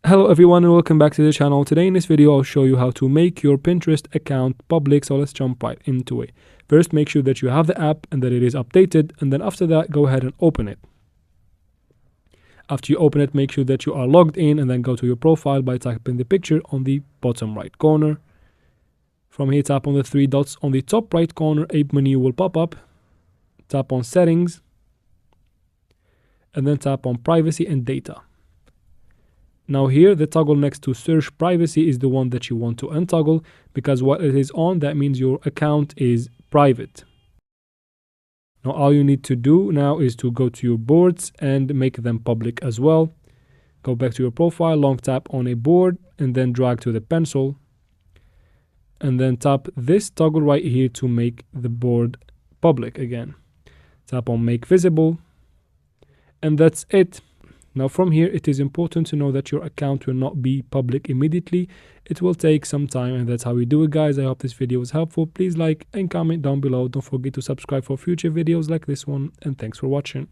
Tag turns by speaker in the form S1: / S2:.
S1: Hello everyone and welcome back to the channel. Today in this video I'll show you how to make your Pinterest account public, so let's jump right into it. First, make sure that you have the app and that it is updated, and then after that go ahead and open it. After you open it, make sure that you are logged in and then go to your profile by typing the picture on the bottom right corner. From here, tap on the three dots on the top right corner. A menu will pop up. Tap on settings and then tap on privacy and data. Now here, the toggle next to search privacy is the one that you want to untoggle, because while it is on, that means your account is private. Now all you need to do now is to go to your boards and make them public as well. Go back to your profile, long tap on a board and then drag to the pencil. And then tap this toggle right here to make the board public again. Tap on make visible. And that's it. Now from here, it is important to know that your account will not be public immediately. It will take some time, and that's how we do it, guys. I hope this video was helpful. Please like and comment down below. Don't forget to subscribe for future videos like this one, and thanks for watching.